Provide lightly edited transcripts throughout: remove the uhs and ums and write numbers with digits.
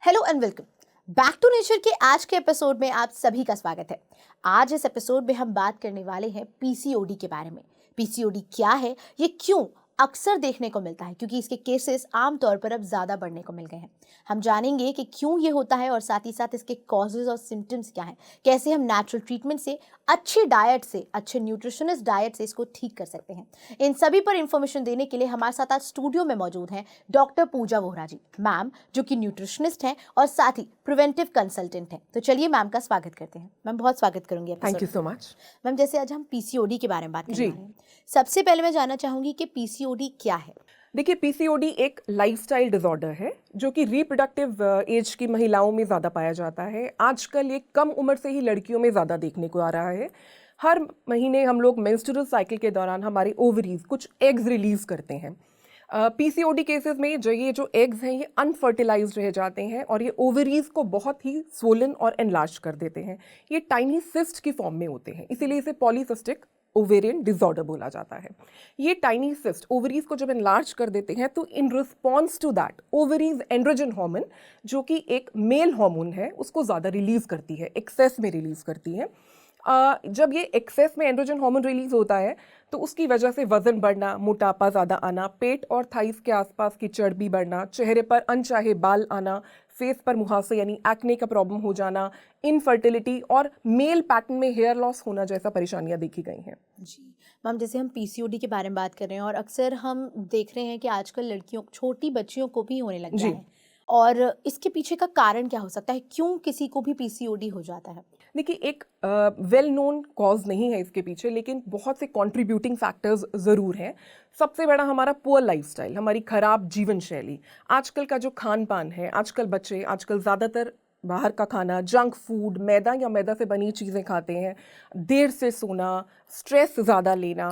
Hello and welcome back to nature के आज के एपिसोड में आप सभी का स्वागत है। आज इस एपिसोड में हम बात करने वाले हैं पीसीओडी के बारे में। पीसीओडी क्या है, ये क्यों अक्सर देखने को मिलता है, क्योंकि इसके केसेस आमतौर पर अब ज़्यादा बढ़ने को मिल गए हैं। हम जानेंगे कि क्यों ये होता है और साथ ही साथ इसके कॉजेज और सिम्टम्स क्या हैं, कैसे हम नेचुरल ट्रीटमेंट से, अच्छी डाइट से, अच्छे न्यूट्रिशनिस्ट डाइट से इसको ठीक कर सकते हैं। इन सभी पर इंफॉर्मेशन देने के लिए हमारे साथ आज स्टूडियो में मौजूद हैं डॉक्टर पूजा वोहरा जी, मैम, जो कि न्यूट्रिशनिस्ट हैं और साथ ही प्रिवेंटिव कंसल्टेंट हैं। तो चलिए मैम का स्वागत करते हैं। मैम, बहुत स्वागत करूंगी। Thank you so much. Ma'am, जैसे आज हम पीसीओडी के बारे में बात करने जी। वाले हैं, सबसे पहले मैं जानना चाहूंगी कि पीसीओडी क्या है। देखिए, पीसीओडी एक लाइफस्टाइल डिसऑर्डर है जो कि रिप्रोडक्टिव एज की महिलाओं में ज़्यादा पाया जाता है। आजकल ये कम उम्र से ही लड़कियों में ज़्यादा देखने को आ रहा है। हर महीने हम लोग मेंस्ट्रुअल साइकिल के दौरान हमारे ओवरीज कुछ एग्स रिलीज करते हैं। पीसीओडी केसेस में जो एग्स हैं ये अनफर्टिलाइज्ड रह जाते हैं और ये ओवरीज को बहुत ही स्वोलन और एनलार्ज कर देते हैं। ये टाइनी सिस्ट की फॉर्म में होते हैं, इसीलिए इसे पॉलीसिस्टिक ओवेरियन डिसऑर्डर बोला जाता है। ये टाइनी सिस्ट ओवरीज को जब एनलार्ज कर देते हैं तो in response to that ovaries androgen hormone, जो कि एक मेल हार्मोन है, उसको ज़्यादा रिलीज करती है, एक्सेस में रिलीज करती है। जब ये एक्सेस में एंड्रोजन हार्मोन रिलीज होता है तो उसकी वजह से वजन बढ़ना, मोटापा ज़्यादा आना, पेट और थाइस के आसपास की चर्बी बढ़ना, चेहरे पर अनचाहे बाल आना, फेस पर मुहासे यानी एक्ने का प्रॉब्लम हो जाना, इनफर्टिलिटी और मेल पैटर्न में हेयर लॉस होना जैसा परेशानियां देखी गई हैं। जी मैम, जैसे हम पीसीओडी के बारे में बात कर रहे हैं और अक्सर हम देख रहे हैं कि आजकल लड़कियों, छोटी बच्चियों को भी होने लग गया है, और इसके पीछे का कारण क्या हो सकता है, क्यों किसी को भी पीसीओडी हो जाता है? देखिए, एक वेल नोन कॉज नहीं है इसके पीछे, लेकिन बहुत से कंट्रीब्यूटिंग फैक्टर्स ज़रूर हैं। सबसे बड़ा हमारा पुअर लाइफस्टाइल, हमारी खराब जीवन शैली, आजकल का जो खान पान है, आजकल ज़्यादातर बाहर का खाना, जंक फूड, मैदा या मैदा से बनी चीज़ें खाते हैं, देर से सोना, स्ट्रेस ज़्यादा लेना,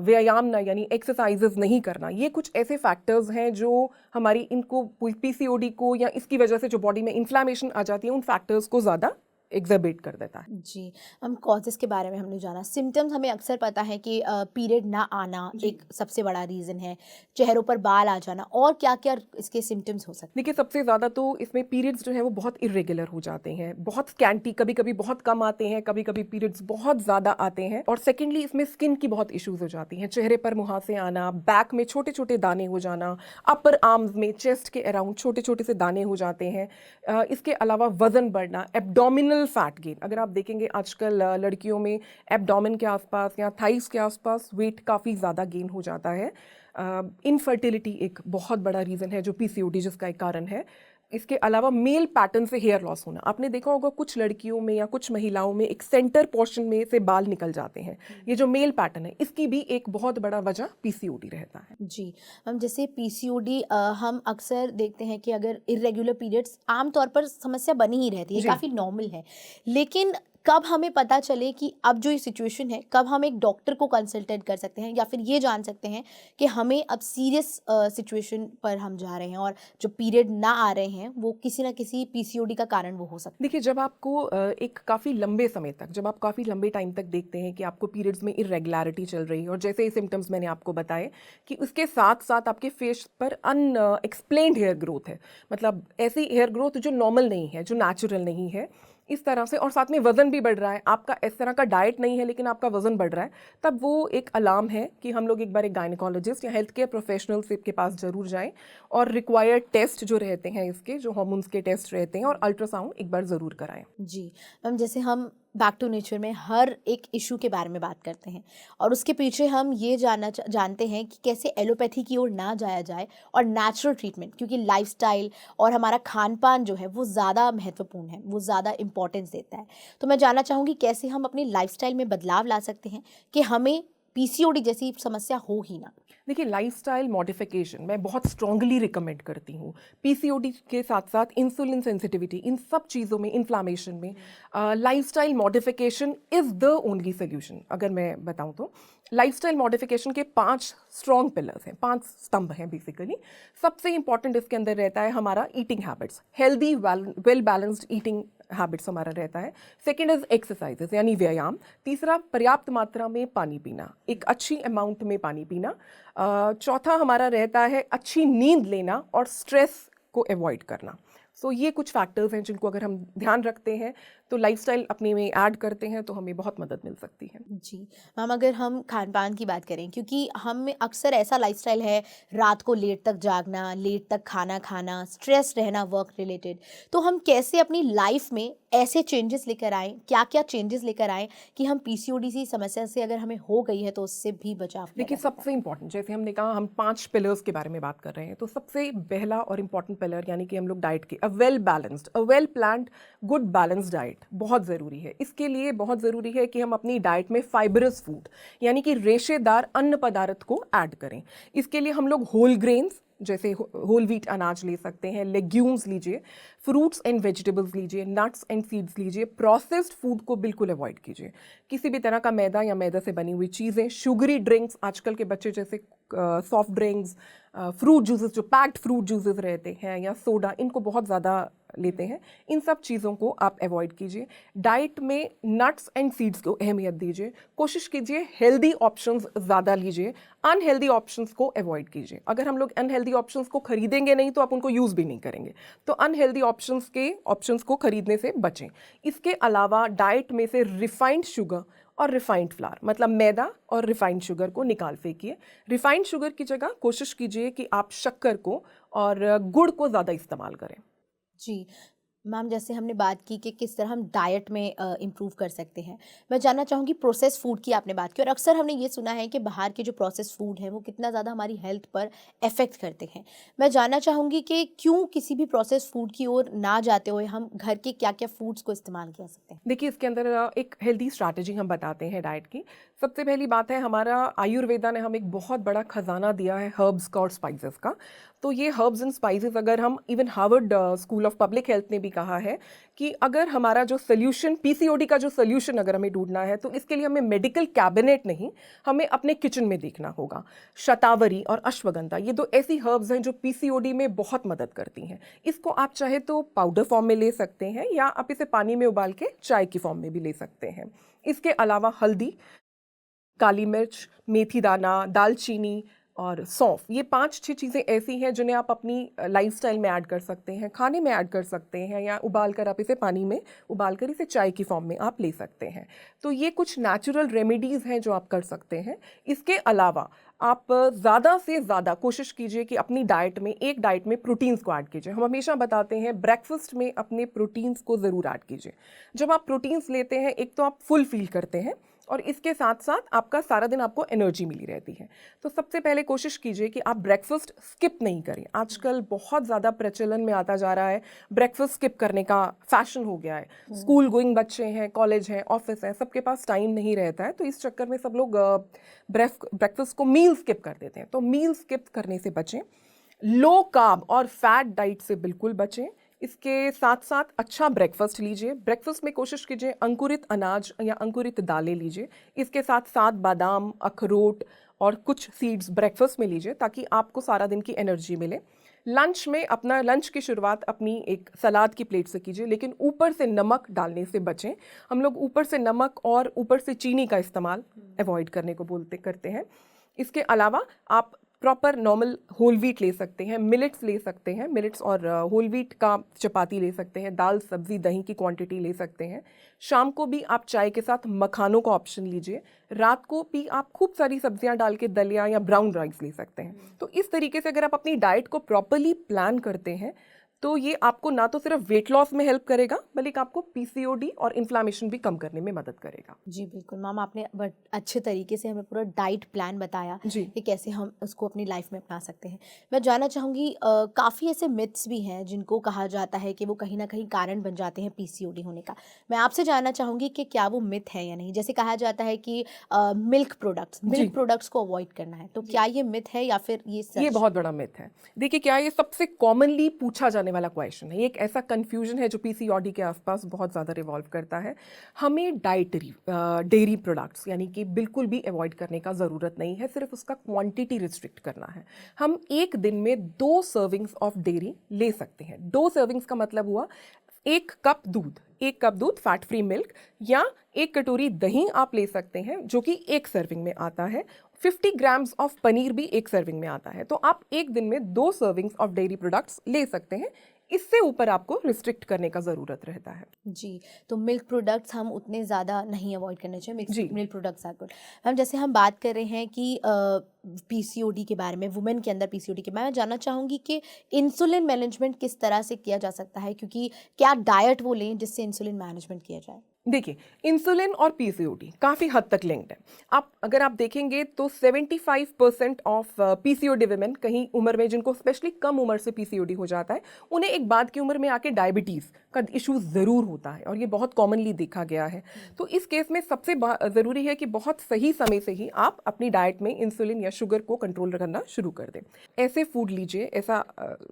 व्यायाम ना यानी एक्सरसाइजेज नहीं करना, ये कुछ ऐसे फैक्टर्स हैं जो हमारी इनको पीसीओडी को या इसकी वजह से जो बॉडी में इन्फ्लामेशन आ जाती है उन फैक्टर्स को ज़्यादा एग्जिबिट कर देता है। जी, हम कॉजेस के बारे में हमने जाना। सिम्टम्स हमें अक्सर पता है कि पीरियड ना आना एक सबसे बड़ा रीज़न है, चेहरों पर बाल आ जाना, और क्या क्या इसके सिम्टम्स हो सकते हैं? देखिए, सबसे ज़्यादा तो इसमें पीरियड्स जो है वो बहुत इरेगुलर हो जाते हैं, बहुत स्कैंटी, कभी कभी बहुत कम आते हैं, कभी कभी पीरियड्स बहुत ज़्यादा आते हैं। और सेकेंडली इसमें स्किन की बहुत इश्यूज हो जाती हैं, चेहरे पर मुहासे आना, बैक में छोटे छोटे दाने हो जाना, अपर आर्म्स में, चेस्ट के अराउंड छोटे छोटे से दाने हो जाते हैं। इसके अलावा वजन बढ़ना, एब्डोमिनल फैट गेन। अगर आप देखेंगे आजकल लड़कियों में एब्डोमिन के आसपास या थाइस के आसपास वेट काफ़ी ज़्यादा गेन हो जाता है। इनफर्टिलिटी एक बहुत बड़ा रीज़न है जो पीसीओडी जिसका एक कारण है। इसके अलावा मेल पैटर्न से हेयर लॉस होना, आपने देखा होगा कुछ लड़कियों में या कुछ महिलाओं में एक सेंटर पोर्शन में से बाल निकल जाते हैं। ये जो मेल पैटर्न है, इसकी भी एक बहुत बड़ा वजह पीसीओडी रहता है। जी हम, जैसे पीसीओडी हम अक्सर देखते हैं कि अगर इरेगुलर पीरियड्स आमतौर पर समस्या बनी ही रहती है, काफ़ी नॉर्मल है, लेकिन कब हमें पता चले कि अब जो ये सिचुएशन है, कब हम एक डॉक्टर को कंसल्टेट कर सकते हैं या फिर ये जान सकते हैं कि हमें अब सीरियस सिचुएशन पर हम जा रहे हैं और जो पीरियड ना आ रहे हैं वो किसी ना किसी पीसीओडी का कारण वो हो सकता है? देखिए, जब आपको एक काफ़ी लंबे समय तक, जब आप काफ़ी लंबे टाइम तक देखते हैं कि आपको पीरियड्स में इरेगुलरिटी चल रही है और जैसे ये सिम्टम्स मैंने आपको बताए कि उसके साथ साथ आपके फेस पर अनएक्सप्लेन्ड हेयर ग्रोथ है, मतलब ऐसी हेयर ग्रोथ जो नॉर्मल नहीं है, जो नेचुरल नहीं है, इस तरह से, और साथ में वज़न भी बढ़ रहा है, आपका इस तरह का डाइट नहीं है लेकिन आपका वज़न बढ़ रहा है, तब वो एक अलार्म है कि हम लोग एक बार एक गायनेकोलॉजिस्ट या हेल्थ केयर प्रोफेशनल के पास ज़रूर जाएं और रिक्वायर्ड टेस्ट जो रहते हैं, इसके जो हार्मोन्स के टेस्ट रहते हैं, और अल्ट्रासाउंड एक बार ज़रूर कराएं। जी मैम, जैसे हम बैक टू नेचर में हर एक इशू के बारे में बात करते हैं और उसके पीछे हम ये जानते हैं कि कैसे एलोपैथी की ओर ना जाया जाए और नेचुरल ट्रीटमेंट, क्योंकि लाइफस्टाइल और हमारा खान पान जो है वो ज़्यादा महत्वपूर्ण है, वो ज़्यादा इंपॉर्टेंस देता है। तो मैं जानना चाहूँगी कैसे हम अपनी लाइफस्टाइल में बदलाव ला सकते हैं कि हमें पीसीओडी जैसी समस्या हो ही ना। देखिए, लाइफस्टाइल मॉडिफिकेशन मैं बहुत स्ट्रांगली रिकमेंड करती हूँ। पीसीओडी के साथ साथ इंसुलिन सेंसिटिविटी, इन सब चीज़ों में, इन्फ्लामेशन में lifestyle modification is the only solution. अगर मैं बताऊँ तो लाइफस्टाइल मॉडिफिकेशन के 5 स्ट्रॉन्ग पिलर्स हैं, 5 स्तंभ हैं बेसिकली। सबसे इंपॉर्टेंट इसके अंदर रहता है हमारा eating habits, healthy well balanced eating habits हमारा रहता है। सेकेंड इज एक्सरसाइजेस यानी व्यायाम। तीसरा, पर्याप्त मात्रा में पानी पीना, एक अच्छी अमाउंट में पानी पीना। चौथा हमारा रहता है अच्छी नींद लेना और स्ट्रेस को अवॉइड करना। सो ये कुछ फैक्टर्स हैं जिनको अगर हम ध्यान रखते हैं तो लाइफस्टाइल अपने में ऐड करते हैं तो हमें बहुत मदद मिल सकती है। जी मैम, अगर हम खान पान की बात करें, क्योंकि हम में अक्सर ऐसा लाइफस्टाइल है, रात को लेट तक जागना, लेट तक खाना खाना, स्ट्रेस रहना वर्क रिलेटेड, तो हम कैसे अपनी लाइफ में ऐसे चेंजेस लेकर आएं, क्या क्या चेंजेस लेकर आएं कि हम पीसीओडी सी समस्या से अगर हमें हो गई है तो उससे भी बचाव किया देखिए जा सकता सबसे इंपॉर्टेंट, जैसे हमने कहा हम 5 पिलर्स के बारे में बात कर रहे हैं, तो सबसे पहला और इम्पॉर्टेंट पिलर यानी कि हम लोग डाइट के, a well balanced, a well planned, good balanced diet बहुत ज़रूरी है। इसके लिए बहुत ज़रूरी है कि हम अपनी डाइट में फाइबरस फूड यानी कि रेशेदार अन्न पदार्थ को ऐड करें। इसके लिए हम लोग होल ग्रेन्स जैसे होल व्हीट अनाज ले सकते हैं, लेग्यूम्स लीजिए, फ्रूट्स एंड वेजिटेबल्स लीजिए, नट्स एंड सीड्स लीजिए। प्रोसेस्ड फूड को बिल्कुल अवॉइड कीजिए, किसी भी तरह का मैदा या मैदा से बनी हुई चीज़ें, शुगरी ड्रिंक्स, आजकल के बच्चे जैसे सॉफ्ट ड्रिंक्स, फ्रूट जूसेस, जो पैक्ड फ्रूट जूसेस रहते हैं, या सोडा, इनको बहुत ज़्यादा लेते हैं, इन सब चीज़ों को आप अवॉइड कीजिए। डाइट में नट्स एंड सीड्स को अहमियत दीजिए, कोशिश कीजिए हेल्दी ऑप्शंस ज़्यादा लीजिए, अनहेल्दी ऑप्शंस को अवॉइड कीजिए। अगर हम लोग अनहेल्दी ऑप्शंस को खरीदेंगे नहीं तो आप उनको यूज़ भी नहीं करेंगे, तो अनहेल्दी ऑप्शंस को खरीदने से बचें। इसके अलावा डाइट में से रिफाइंड शुगर और रिफाइंड फ्लावर, मतलब मैदा और रिफाइंड शुगर को निकाल फेंकिए। रिफाइंड शुगर की जगह कोशिश कीजिए कि आप शक्कर को और गुड़ को ज़्यादा इस्तेमाल करें। जी मैम, जैसे हमने बात की कि किस तरह हम डाइट में इम्प्रूव कर सकते हैं, मैं जानना चाहूँगी प्रोसेस फूड की आपने बात की, और अक्सर हमने ये सुना है कि बाहर के जो प्रोसेस फूड हैं वो कितना ज़्यादा हमारी हेल्थ पर इफ़ेक्ट करते हैं। मैं जानना चाहूँगी कि क्यों किसी भी प्रोसेस फूड की ओर ना जाते हुए हम घर के क्या क्या फूड्स को इस्तेमाल कर सकते हैं? देखिए इसके अंदर एक हेल्दी स्ट्रैटेजी हम बताते हैं डाइट की। सबसे पहली बात है, हमारा आयुर्वेदा ने हमें एक बहुत बड़ा खजाना दिया है हर्ब्स का और स्पाइसेस का। तो ये हर्ब्स एंड स्पाइसेस, अगर हम, even Harvard school of public health ने भी कहा है कि अगर हमारा जो सोल्यूशन, पीसीओडी का जो सोल्यूशन अगर हमें ढूंढना है तो इसके लिए हमें मेडिकल कैबिनेट नहीं, हमें अपने किचन में देखना होगा। शतावरी और अश्वगंधा, ये दो ऐसी हर्ब्स हैं जो पीसीओडी में बहुत मदद करती हैं। इसको आप चाहे तो पाउडर फॉर्म में ले सकते हैं या आप इसे पानी में उबाल के चाय की फॉर्म में भी ले सकते हैं। इसके अलावा हल्दी, काली मिर्च, मेथी दाना, दालचीनी और सौंफ, ये 5-6 चीज़ें ऐसी हैं जिन्हें आप अपनी लाइफस्टाइल में ऐड कर सकते हैं, खाने में ऐड कर सकते हैं, या उबाल कर आप इसे पानी में उबाल कर इसे चाय की फॉर्म में आप ले सकते हैं। तो ये कुछ नेचुरल रेमेडीज़ हैं जो आप कर सकते हैं। इसके अलावा आप ज़्यादा से ज़्यादा कोशिश कीजिए कि अपनी डाइट में, एक डाइट में प्रोटीन्स को ऐड कीजिए। हम हमेशा बताते हैं ब्रेकफास्ट में अपने प्रोटीन्स को ज़रूर ऐड कीजिए। जब आप प्रोटीन्स लेते हैं, एक तो आप फुल फील करते हैं और इसके साथ साथ आपका सारा दिन आपको एनर्जी मिली रहती है। तो सबसे पहले कोशिश कीजिए कि आप ब्रेकफास्ट स्किप नहीं करें। आजकल बहुत ज़्यादा प्रचलन में आता जा रहा है, ब्रेकफास्ट स्किप करने का फैशन हो गया है। स्कूल गोइंग बच्चे हैं, कॉलेज हैं, ऑफिस है, सबके पास टाइम नहीं रहता है, तो इस चक्कर में सब लोग ब्रेकफास्ट को मील स्किप कर देते हैं। तो मील स्किप करने से बचें। लो कार्ब और फैट डाइट से बिल्कुल बचें। इसके साथ साथ अच्छा ब्रेकफास्ट लीजिए। ब्रेकफास्ट में कोशिश कीजिए अंकुरित अनाज या अंकुरित दालें लीजिए। इसके साथ साथ बादाम, अखरोट और कुछ सीड्स ब्रेकफास्ट में लीजिए ताकि आपको सारा दिन की एनर्जी मिले। लंच में अपना लंच की शुरुआत अपनी एक सलाद की प्लेट से कीजिए, लेकिन ऊपर से नमक डालने से बचें। हम लोग ऊपर से नमक और ऊपर से चीनी का इस्तेमाल अवॉइड करने को करते हैं। इसके अलावा आप प्रॉपर नॉर्मल होल व्हीट ले सकते हैं, मिलेट्स ले सकते हैं, मिलेट्स और होल व्हीट का चपाती ले सकते हैं, दाल, सब्जी, दही की क्वांटिटी ले सकते हैं। शाम को भी आप चाय के साथ मखानों का ऑप्शन लीजिए। रात को भी आप खूब सारी सब्जियां डाल के दलिया या ब्राउन राइस ले सकते हैं। तो इस तरीके से अगर आप अपनी डाइट को प्रॉपरली प्लान करते हैं तो ये आपको ना तो सिर्फ वेट लॉस में हेल्प करेगा, बल्कि आपको पीसीओडी और इन्फ्लामेशन भी कम करने में मदद करेगा। जी बिल्कुल मैम, आपने बट अच्छे तरीके से हमें पूरा डाइट प्लान बताया जी। कि कैसे हम उसको अपनी लाइफ में अपना सकते हैं। मैं जानना चाहूँगी, काफ़ी ऐसे मिथ्स भी हैं जिनको कहा जाता है कि वो कहीं ना कहीं कारण बन जाते हैं पीसीओडी होने का। मैं आपसे जानना चाहूँगी कि क्या वो मिथ है या नहीं। जैसे कहा जाता है कि मिल्क प्रोडक्ट्स को अवॉइड करना है, तो क्या ये मिथ है या फिर ये ये सच? बहुत बड़ा मिथ है। देखिए, क्या ये सबसे कॉमनली पूछा जाने वाला क्वेश्चन है। ये एक ऐसा कंफ्यूजन है जो पीसीओडी के आसपास बहुत ज़्यादा रिवॉल्व करता है। हमें डेयरी प्रोडक्ट्स यानी कि बिल्कुल भी अवॉइड करने का ज़रूरत नहीं है, सिर्फ उसका क्वांटिटी रिस्ट्रिक्ट करना है। हम एक दिन में 2 सर्विंग्स ऑफ डेयरी ले सकते हैं। 2 सर्विंग्स का मतलब हुआ 1 कप दूध फैट फ्री मिल्क, या 1 कटोरी दही आप ले सकते हैं जो कि 1 सर्विंग में आता है। 50 ग्राम्स ऑफ पनीर भी एक सर्विंग में आता है। तो आप एक दिन में 2 सर्विंग्स ऑफ डेयरी प्रोडक्ट्स ले सकते हैं। इससे ऊपर आपको रिस्ट्रिक्ट करने का ज़रूरत रहता है। जी, तो मिल्क प्रोडक्ट्स हम उतने ज़्यादा नहीं अवॉइड करने चाहिए, जी। Milk products are good. Ma'am जैसे हम बात कर रहे हैं कि पीसीओडी के बारे में, वुमेन के अंदर पीसीओडी के, मैं जानना चाहूँगी कि इंसुलिन मैनेजमेंट किस तरह से किया जा सकता है, क्योंकि क्या डाइट वो लें जिससे इंसुलिन मैनेजमेंट किया जाए? देखिए, इंसुलिन और पीसीओडी काफ़ी हद तक लिंक्ड है। अगर आप देखेंगे तो 75% ऑफ पीसीओडी वुमेन कहीं उम्र में, जिनको स्पेशली कम उम्र से पीसीओडी हो जाता है, उन्हें एक बाद की उम्र में आके डायबिटीज़ का इशू ज़रूर होता है और ये बहुत कॉमनली देखा गया है। तो इस केस में सबसे ज़रूरी है कि बहुत सही समय से ही आप अपनी डाइट में इंसुलिन या शुगर को कंट्रोल करना शुरू कर दें। ऐसे फूड लीजिए, ऐसा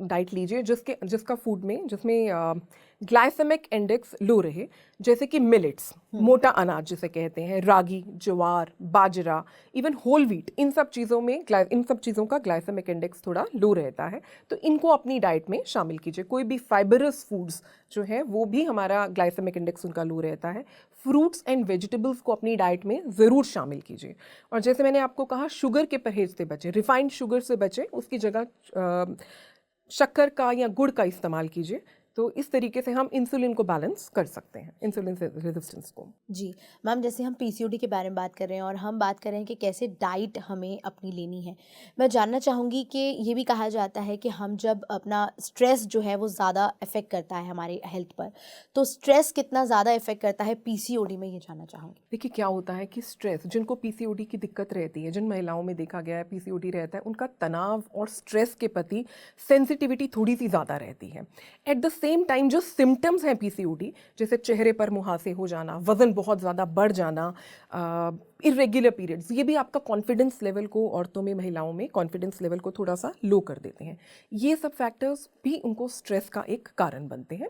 डाइट लीजिए जिसमें ग्लाइसेमिक इंडेक्स लो रहे, जैसे कि मिलेट्स, मोटा अनाज जिसे कहते हैं, रागी, ज्वार, बाजरा, इवन होल व्हीट, इन सब चीज़ों का ग्लाइसेमिक इंडेक्स थोड़ा लो रहता है। तो इनको अपनी डाइट में शामिल कीजिए। कोई भी फाइबरस फूड्स जो है वो भी हमारा ग्लाइसेमिक इंडेक्स उनका लो रहता है। फ्रूट्स एंड वेजिटेबल्स को अपनी डाइट में ज़रूर शामिल कीजिए। और जैसे मैंने आपको कहा, शुगर के परहेज से बचें, रिफाइंड शुगर से बचें, उसकी जगह शक्कर का या गुड़ का इस्तेमाल कीजिए। तो इस तरीके से हम इंसुलिन को बैलेंस कर सकते हैं, इंसुलिन रेजिस्टेंस को। जी मैम, जैसे हम पीसीओडी के बारे में बात कर रहे हैं और हम बात कर रहे हैं कि कैसे डाइट हमें अपनी लेनी है, मैं जानना चाहूँगी कि ये भी कहा जाता है कि हम जब अपना स्ट्रेस जो है वो ज़्यादा इफ़ेक्ट करता है हमारे हेल्थ पर, तो स्ट्रेस कितना ज़्यादा इफ़ेक्ट करता है पीसीओडी में, ये जानना चाहूँगी। देखिए, क्या होता है कि स्ट्रेस, जिनको पीसीओडी की दिक्कत रहती है, जिन महिलाओं में देखा गया है पीसीओडी रहता है, उनका तनाव और स्ट्रेस के प्रति सेंसिटिविटी थोड़ी सी ज़्यादा रहती है। एट द सेम टाइम जो सिम्टम्स हैं पीसीओडी, जैसे चेहरे पर मुहासे हो जाना, वज़न बहुत ज़्यादा बढ़ जाना, इरेग्युलर पीरियड्स, ये भी आपका कॉन्फिडेंस लेवल को, औरतों में, महिलाओं में कॉन्फिडेंस लेवल को थोड़ा सा लो कर देते हैं। ये सब फैक्टर्स भी उनको स्ट्रेस का एक कारण बनते हैं।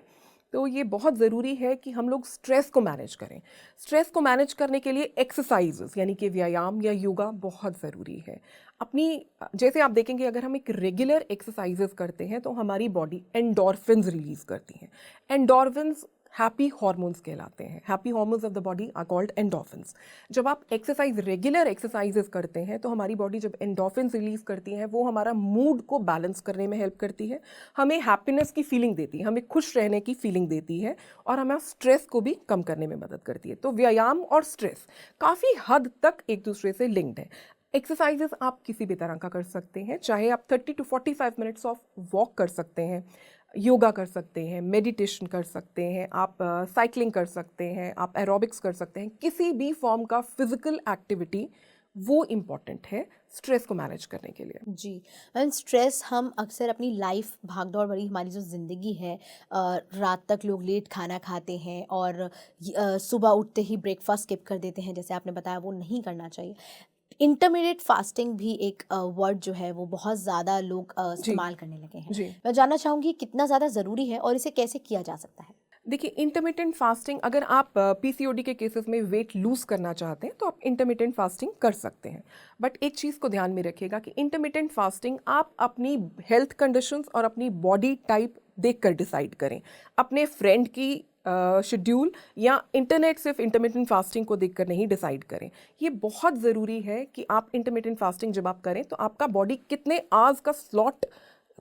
तो ये बहुत ज़रूरी है कि हम लोग स्ट्रेस को मैनेज करें। स्ट्रेस को मैनेज करने के लिए एक्सरसाइजेस यानी कि व्यायाम या योगा बहुत ज़रूरी है। जैसे आप देखेंगे, अगर हम एक रेगुलर एक्सरसाइजेस करते हैं तो हमारी बॉडी एंडोर्फिन्स रिलीज़ करती है। एंडोर्फिन्स हैप्पी हार्मोन्स कहलाते हैं। Happy hormones of the body are called endorphins. जब आप रेगुलर एक्सरसाइजेस करते हैं तो हमारी बॉडी जब एंडोर्फिन्स रिलीज करती है, वो हमारा मूड को बैलेंस करने में हेल्प करती है, हमें हैप्पीनेस की फीलिंग देती है, हमें खुश रहने की फीलिंग देती है और हमें स्ट्रेस को भी कम करने में मदद करती है। तो व्यायाम और स्ट्रेस काफ़ी हद तक एक दूसरे से लिंक्ड है। एक्सरसाइजेस आप किसी भी तरह का कर सकते हैं, चाहे आप 30 to 45 मिनट्स ऑफ वॉक कर सकते हैं, योगा कर सकते हैं, मेडिटेशन कर सकते हैं, आप साइकिलिंग कर सकते हैं, आप एरोबिक्स कर सकते हैं। किसी भी फॉर्म का फिजिकल एक्टिविटी वो इम्पॉर्टेंट है स्ट्रेस को मैनेज करने के लिए। जी एंड स्ट्रेस हम अक्सर अपनी लाइफ भागदौड़ भरी हमारी जो ज़िंदगी है, रात तक लोग लेट खाना खाते हैं और सुबह उठते ही ब्रेकफास्ट स्किप कर देते हैं, जैसे आपने बताया वो नहीं करना चाहिए। इंटरमिटेंट फास्टिंग भी एक वर्ड जो है वो बहुत ज़्यादा लोग इस्तेमाल करने लगे हैं, जी। मैं जानना चाहूँगी कितना ज़्यादा ज़रूरी है और इसे कैसे किया जा सकता है? देखिए, इंटरमिटेंट फास्टिंग, अगर आप पीसीओडी के केसेस में वेट लूज़ करना चाहते हैं तो आप इंटरमिटेंट फास्टिंग कर सकते हैं। बट एक चीज़ को ध्यान में रखिएगा कि इंटरमिटेंट फास्टिंग आप अपनी हेल्थ कंडीशंस और अपनी बॉडी टाइप देखकर डिसाइड करें। अपने फ्रेंड की शेड्यूल या इंटरनेट सिर्फ इंटरमिटेंट फास्टिंग को देखकर नहीं डिसाइड करें। ये बहुत ज़रूरी है कि आप इंटरमिटेंट फास्टिंग जब आप करें तो आपका बॉडी कितने आवर्स का स्लॉट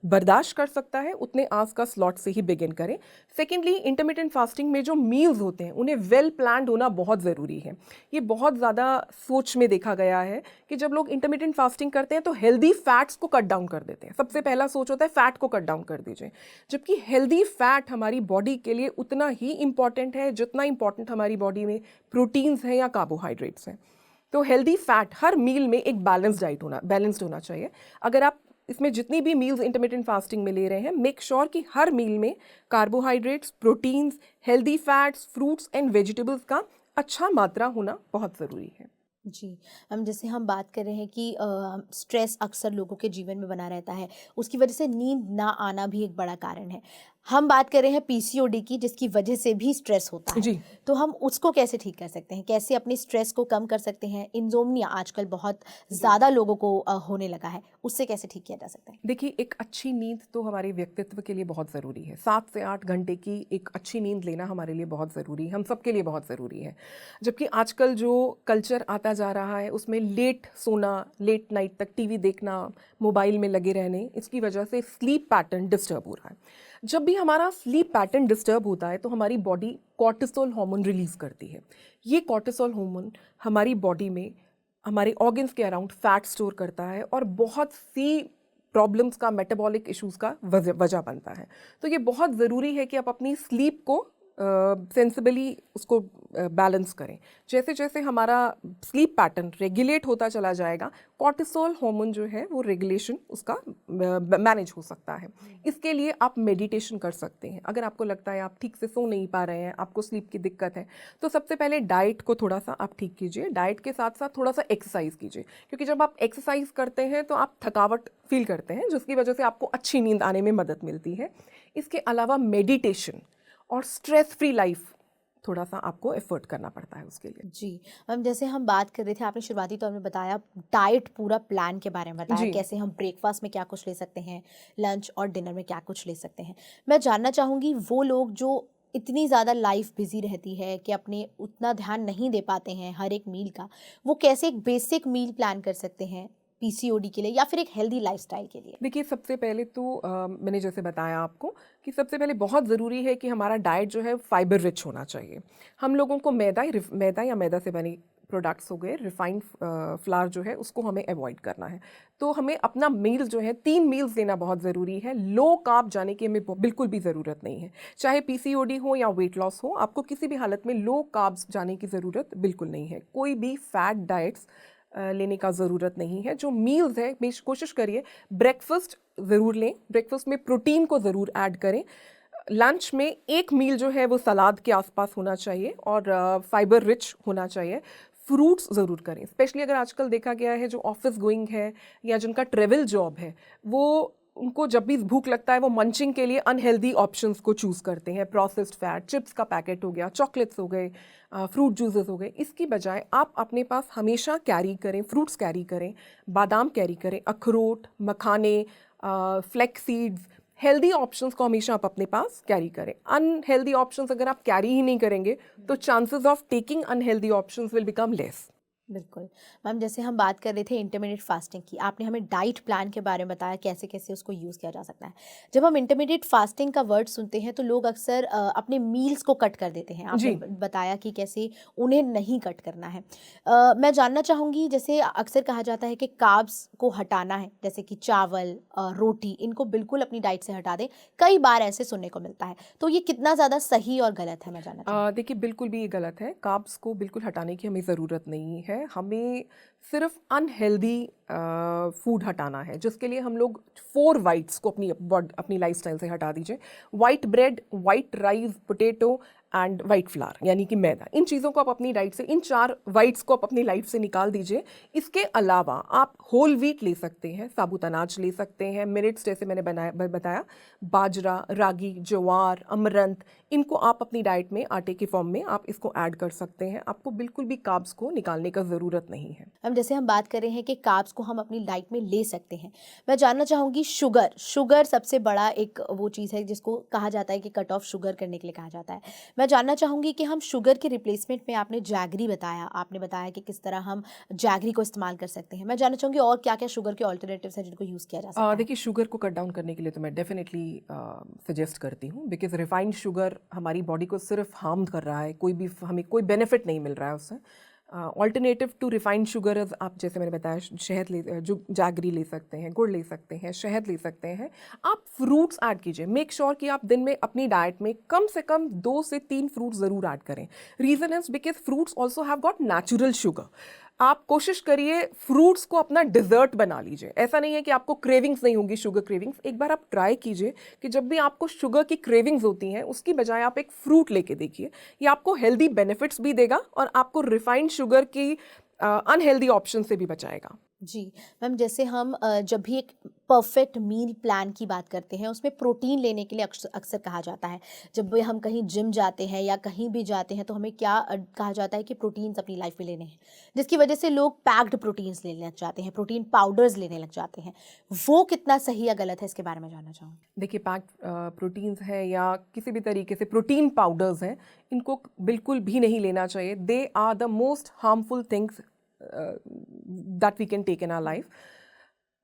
बर्दाश्त कर सकता है, उतने आवर्स का स्लॉट से ही बिगिन करें। सेकेंडली, इंटरमिटेंट फास्टिंग में जो मील्स होते हैं उन्हें वेल प्लान्ड होना बहुत ज़रूरी है। ये बहुत ज़्यादा सोच में देखा गया है कि जब लोग इंटरमिटेंट फास्टिंग करते हैं तो हेल्दी फैट्स को कट डाउन कर देते हैं। सबसे पहला सोच होता है फैट को कट डाउन कर दीजिए, जबकि हेल्दी फैट हमारी बॉडी के लिए उतना ही इंपॉर्टेंट है जितना इंपॉर्टेंट हमारी बॉडी में प्रोटीन्स हैं या कार्बोहाइड्रेट्स हैं। तो हेल्दी फैट हर मील में एक बैलेंस्ड होना चाहिए। अगर आप इसमें जितनी भी मील्स इंटरमिटेंट फास्टिंग में ले रहे हैं, मेक श्योर कि हर मील में carbohydrates, proteins, healthy fats, fruits and vegetables का अच्छा मात्रा होना बहुत ज़रूरी है। जी हम जैसे हम बात कर रहे हैं कि स्ट्रेस अक्सर लोगों के जीवन में बना रहता है, उसकी वजह से नींद ना आना भी एक बड़ा कारण है। हम बात कर रहे हैं पीसीओडी की, जिसकी वजह से भी स्ट्रेस होता है। जी। तो हम उसको कैसे ठीक कर सकते हैं, कैसे अपने स्ट्रेस को कम कर सकते हैं? इंसोम्निया आजकल बहुत ज़्यादा लोगों को होने लगा है, उससे कैसे ठीक किया जा सकता है? देखिए, एक अच्छी नींद तो हमारे व्यक्तित्व के लिए बहुत ज़रूरी है। 7 से 8 घंटे की एक अच्छी नींद लेना हमारे लिए बहुत ज़रूरी है, हम सबके लिए बहुत ज़रूरी है। जबकि आजकल जो कल्चर आता जा रहा है उसमें लेट सोना, लेट नाइट तक टीवी देखना, मोबाइल में लगे रहने, इसकी वजह से स्लीप पैटर्न डिस्टर्ब हो रहा है। जब भी हमारा स्लीप पैटर्न डिस्टर्ब होता है तो हमारी बॉडी कॉर्टिसोल हार्मोन रिलीज़ करती है। ये कॉर्टिसोल हार्मोन हमारी बॉडी में हमारे ऑर्गन्स के अराउंड फैट स्टोर करता है और बहुत सी प्रॉब्लम्स का, मेटाबॉलिक इश्यूज का वजह बनता है। तो ये बहुत ज़रूरी है कि आप अपनी स्लीप को सेंसिबली उसको बैलेंस करें। जैसे जैसे हमारा स्लीप पैटर्न रेगुलेट होता चला जाएगा, कॉर्टिसोल हार्मोन जो है वो रेगुलेशन उसका मैनेज हो सकता है। इसके लिए आप मेडिटेशन कर सकते हैं। अगर आपको लगता है आप ठीक से सो नहीं पा रहे हैं, आपको स्लीप की दिक्कत है, तो सबसे पहले डाइट को थोड़ा सा आप ठीक कीजिए। डाइट के साथ साथ थोड़ा सा एक्सरसाइज कीजिए, क्योंकि जब आप एक्सरसाइज करते हैं तो आप थकावट फील करते हैं, जिसकी वजह से आपको अच्छी नींद आने में मदद मिलती है। इसके अलावा मेडिटेशन और स्ट्रेस फ्री लाइफ थोड़ा सा आपको एफर्ट करना पड़ता है उसके लिए। जी मैम, जैसे हम बात कर रहे थे, आपने शुरुआती तो हमने बताया डाइट पूरा प्लान के बारे में बताया, जी। कैसे हम ब्रेकफास्ट में क्या कुछ ले सकते हैं, लंच और डिनर में क्या कुछ ले सकते हैं। मैं जानना चाहूँगी वो लोग जो इतनी ज़्यादा लाइफ बिजी रहती है कि अपने उतना ध्यान नहीं दे पाते हैं हर एक मील का, वो कैसे एक बेसिक मील प्लान कर सकते हैं पीसीओडी के लिए या फिर एक हेल्दी लाइफस्टाइल के लिए? देखिए, सबसे पहले तो मैंने जैसे बताया आपको कि सबसे पहले बहुत ज़रूरी है कि हमारा डाइट जो है फाइबर रिच होना चाहिए। हम लोगों को मैदा या मैदा से बनी प्रोडक्ट्स हो गए, रिफाइंड फ्लावर जो है उसको हमें अवॉइड करना है। तो हमें अपना मील्स जो है 3 मील्स लेना बहुत ज़रूरी है। लो कार्ब जाने की हमें बिल्कुल भी ज़रूरत नहीं है। चाहे पीसीओडी हो या वेट लॉस हो, आपको किसी भी हालत में लो कार्ब्स जाने की ज़रूरत बिल्कुल नहीं है। कोई भी फैट डाइट्स लेने का ज़रूरत नहीं है। जो मील्स है, कोशिश करिए ब्रेकफास्ट ज़रूर लें, ब्रेकफास्ट में प्रोटीन को ज़रूर ऐड करें। लंच में एक मील जो है वो सलाद के आसपास होना चाहिए और फाइबर रिच होना चाहिए। फ्रूट्स ज़रूर करें, स्पेशली अगर आजकल देखा गया है जो ऑफिस गोइंग है या जिनका ट्रेवल जॉब है, वो उनको जब भी भूख लगता है वो मंचिंग के लिए अनहेल्दी ऑप्शंस को चूज़ करते हैं। प्रोसेस्ड फैट, चिप्स का पैकेट हो गया, चॉकलेट्स हो गए, फ्रूट जूसेस हो गए। इसकी बजाय आप अपने पास हमेशा कैरी करें, फ्रूट्स कैरी करें, बादाम कैरी करें, अखरोट, मखाने, फ्लैक्स सीड्स, हेल्दी ऑप्शंस को हमेशा आप अपने पास कैरी करें। अनहेल्दी ऑप्शंस अगर आप कैरी ही नहीं करेंगे तो chances of taking unhealthy options will become less. बिल्कुल मैम, जैसे हम बात कर रहे थे इंटरमीडिएट फास्टिंग की, आपने हमें डाइट प्लान के बारे में बताया कैसे कैसे उसको यूज़ किया जा सकता है। जब हम इंटरमीडिएट फास्टिंग का वर्ड सुनते हैं तो लोग अक्सर अपने मील्स को कट कर देते हैं। आपने जी। बताया कि कैसे उन्हें नहीं कट करना है। मैं जानना चाहूँगी, जैसे अक्सर कहा जाता है कि कार्ब्स को हटाना है, जैसे कि चावल, रोटी, इनको बिल्कुल अपनी डाइट से हटा दें। कई बार ऐसे सुनने को मिलता है, तो ये कितना ज़्यादा सही और गलत है, मैं जानना चाहूँगी। देखिए, बिल्कुल भी ये गलत है। कार्ब्स को बिल्कुल हटाने की हमें ज़रूरत नहीं है। हमें सिर्फ अनहेल्दी फूड हटाना है, जिसके लिए हम लोग 4 वाइट्स को अपनी लाइफस्टाइल से हटा दीजिए। White bread, white rice, potato and white flower यानी कि मैदा। इन चीज़ों को आप अपनी डाइट से, इन 4 वाइट्स को आप अपनी लाइफ से निकाल दीजिए। इसके अलावा आप होल व्हीट ले सकते हैं, साबुत अनाज ले सकते हैं, मिलेट्स जैसे मैंने बताया, बाजरा, रागी, ज्वार, अमरंत, इनको आप अपनी डाइट में आटे के फॉर्म में आप इसको ऐड कर सकते हैं। आपको बिल्कुल भी कार्ब्स को निकालने का ज़रूरत नहीं है। हम जैसे हम बात कर रहे हैं कि कार्ब्स को हम अपनी डाइट में ले सकते हैं, मैं जानना चाहूँगी शुगर सबसे बड़ा एक वो चीज़ है जिसको कहा जाता है कि कट ऑफ शुगर करने के लिए कहा जाता है। मैं जानना चाहूँगी कि हम शुगर के रिप्लेसमेंट में, आपने जैगरी बताया, आपने बताया कि किस तरह हम जैगरी को इस्तेमाल कर सकते हैं। मैं जानना चाहूँगी और क्या क्या शुगर के ऑल्टरनेटिव्स हैं जिनको यूज़ किया जा सकता है? देखिए, शुगर को कट डाउन करने के लिए तो मैं डेफिनेटली सजेस्ट करती हूँ, बिकॉज रिफाइंड शुगर हमारी बॉडी को सिर्फ हार्म कर रहा है, हमें कोई बेनिफिट नहीं मिल रहा है उससे। ऑल्टरनेटिव टू रिफाइंड शुगर, आप जैसे मैंने बताया, जो जैगरी ले सकते हैं, गुड़ ले सकते हैं, शहद ले सकते हैं। आप फ्रूट्स ऐड कीजिए। मेक श्योर कि आप दिन में अपनी डाइट में कम से कम 2 से 3 फ्रूट्स ज़रूर ऐड करें। Reason is because fruits also have got natural sugar. आप कोशिश करिए फ्रूट्स को अपना डिज़र्ट बना लीजिए। ऐसा नहीं है कि आपको क्रेविंग्स नहीं होंगी, शुगर क्रेविंग्स। एक बार आप ट्राई कीजिए कि जब भी आपको शुगर की क्रेविंग्स होती हैं, उसकी बजाय आप एक फ्रूट लेके देखिए। ये आपको हेल्दी बेनिफिट्स भी देगा और आपको रिफाइंड शुगर की अनहेल्दी ऑप्शन से भी बचाएगा। जी, मैम जैसे हम जब भी एक परफेक्ट मील प्लान की बात करते हैं उसमें प्रोटीन लेने के लिए अक्सर अक्सर कहा जाता है। जब भी हम कहीं जिम जाते हैं या कहीं भी जाते हैं तो हमें क्या कहा जाता है कि प्रोटीन्स अपनी लाइफ में लेने हैं। जिसकी वजह से लोग पैक्ड प्रोटीन्स लेने लग जाते हैं, प्रोटीन पाउडर्स लेने लग जाते हैं। वो कितना सही या गलत है इसके बारे में जानना चाहूँगी? देखिए, पैक्ड प्रोटीन्स हैं या किसी भी तरीके से प्रोटीन पाउडर्स हैं, इनको बिल्कुल भी नहीं लेना चाहिए। They are the most harmful things that we can take in our life.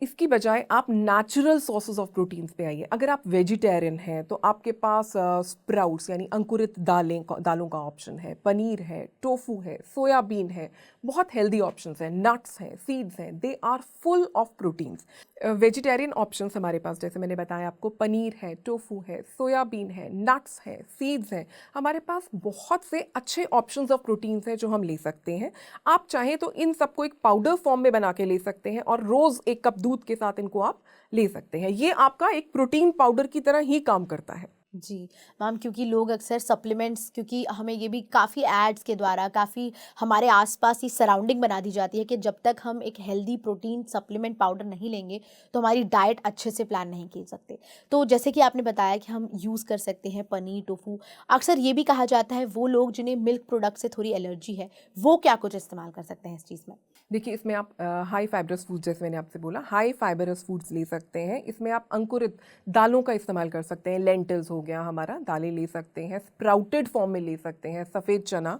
इसकी बजाय आप नेचुरल सोर्सेज ऑफ प्रोटीन्स पे आइए। अगर आप वेजिटेरियन हैं तो आपके पास स्प्राउट्स यानी अंकुरित दालों का ऑप्शन है, पनीर है, टोफू है, सोयाबीन है, बहुत हेल्दी ऑप्शंस हैं, नट्स हैं, सीड्स हैं, they are full of proteins. Vegetarian options हमारे पास, जैसे मैंने बताया आपको, पनीर है, टोफू है, सोयाबीन है, नट्स हैं, सीड्स हैं, हमारे पास बहुत से अच्छे ऑप्शंस ऑफ प्रोटीन्स हैं जो हम ले सकते हैं। आप चाहें तो इन सबको एक पाउडर फॉर्म में बना के ले सकते हैं और रोज़ एक कप दूध के साथ इनको आप ले सकते हैं। ये आपका एक प्रोटीन पाउडर की तरह ही काम करता है। जी मैम, क्योंकि लोग अक्सर सप्लीमेंट्स, क्योंकि हमें ये भी काफ़ी एड्स के द्वारा काफ़ी हमारे आसपास ही सराउंडिंग बना दी जाती है कि जब तक हम एक हेल्दी प्रोटीन सप्लीमेंट पाउडर नहीं लेंगे तो हमारी डाइट अच्छे से प्लान नहीं की सकते। तो जैसे कि आपने बताया कि हम यूज़ कर सकते हैं पनीर, टोफू। अक्सर ये भी कहा जाता है वो लोग जिन्हें मिल्क प्रोडक्ट से थोड़ी एलर्जी है वो क्या कुछ इस्तेमाल कर सकते हैं इस चीज़ में? देखिए, इसमें आप हाई फाइबरस फूड्स, जैसे मैंने आपसे बोला, हाई फाइबरस फूड्स ले सकते हैं। इसमें आप अंकुरित दालों का इस्तेमाल कर सकते हैं। लेंटिल्स हो गया हमारा, दालें ले सकते हैं। स्प्राउटेड फॉर्म में ले सकते हैं, सफ़ेद चना,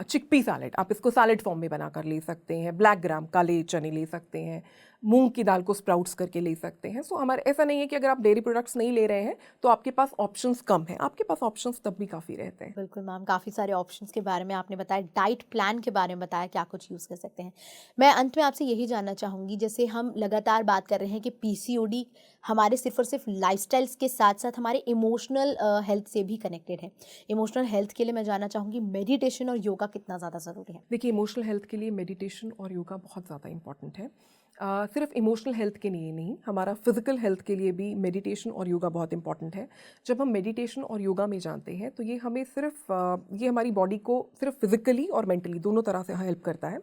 चिकपी सैलेड, आप इसको सैलेड फॉर्म में बनाकर ले सकते हैं। ब्लैक ग्राम, काले चने ले सकते हैं। मूंग की दाल को स्प्राउट्स करके ले सकते हैं। सो हमारे ऐसा नहीं है कि अगर आप डेयरी प्रोडक्ट्स नहीं ले रहे हैं तो आपके पास ऑप्शंस कम हैं, आपके पास ऑप्शंस तब भी काफ़ी रहते हैं। बिल्कुल मैम, काफ़ी सारे ऑप्शंस के बारे में आपने बताया, डाइट प्लान के बारे में बताया क्या कुछ यूज़ कर सकते हैं। मैं अंत में आपसे यही जानना चाहूँगी, जैसे हम लगातार बात कर रहे हैं कि पीसीओडी हमारे सिर्फ और सिर्फ लाइफस्टाइल्स के साथ साथ हमारे इमोशनल हेल्थ से भी कनेक्टेड है। इमोशनल हेल्थ के लिए मैं जानना चाहूँगी मेडिटेशन और योगा कितना ज़्यादा ज़रूरी है? देखिए, इमोशनल हेल्थ के लिए मेडिटेशन और योगा बहुत ज़्यादा इंपॉर्टेंट है। सिर्फ इमोशनल हेल्थ के लिए नहीं, हमारा फिजिकल हेल्थ के लिए भी मेडिटेशन और योगा बहुत इंपॉर्टेंट है। जब हम मेडिटेशन और योगा में जानते हैं तो ये हमें सिर्फ ये हमारी बॉडी को सिर्फ फिजिकली और मेंटली दोनों तरह से हेल्प करता है।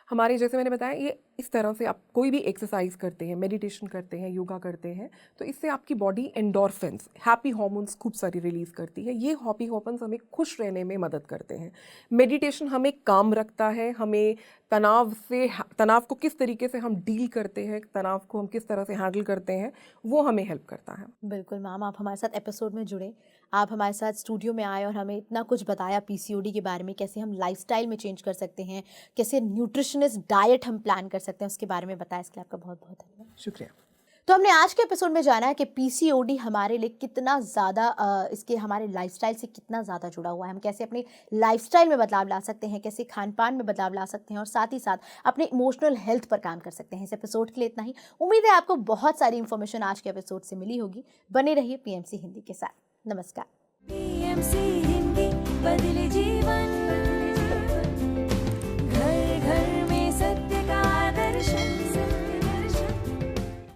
हमारे, जैसे मैंने बताया, ये इस तरह से आप कोई भी एक्सरसाइज करते हैं, मेडिटेशन करते हैं, योगा करते हैं, तो इससे आपकी बॉडी एंडोर्फिन्स, हैप्पी हार्मोन्स खूब सारी रिलीज करती है। ये हैप्पी हार्मोन्स हमें खुश रहने में मदद करते हैं। मेडिटेशन हमें काम रखता है, हमें तनाव को किस तरीके से हम डील करते हैं, तनाव को हम किस तरह से हैंडल करते हैं, वो हमें हेल्प करता है। बिल्कुल मैम, आप हमारे साथ एपिसोड में जुड़े, आप हमारे साथ स्टूडियो में आए और हमें इतना कुछ बताया पीसीओडी के बारे में, कैसे हम लाइफस्टाइल में चेंज कर सकते हैं, कैसे न्यूट्रिशनिस्ट डाइट हम प्लान कर सकते हैं, उसके बारे में बताया। इसके लिए आपका बहुत बहुत धन्यवाद। शुक्रिया। तो हमने आज के एपिसोड में जाना है कि पीसीओडी हमारे लिए कितना ज़्यादा इसके हमारे लाइफस्टाइल से कितना ज़्यादा जुड़ा हुआ है, हम कैसे अपने लाइफस्टाइल में बदलाव ला सकते हैं, कैसे खान पान में बदलाव ला सकते हैं और साथ ही साथ अपने इमोशनल हेल्थ पर काम कर सकते हैं। इस एपिसोड के लिए इतना ही। उम्मीद है आपको बहुत सारी इन्फॉर्मेशन आज के एपिसोड से मिली होगी। बने रहिए पीएमसी हिंदी के साथ। नमस्कार। PMC हिंदी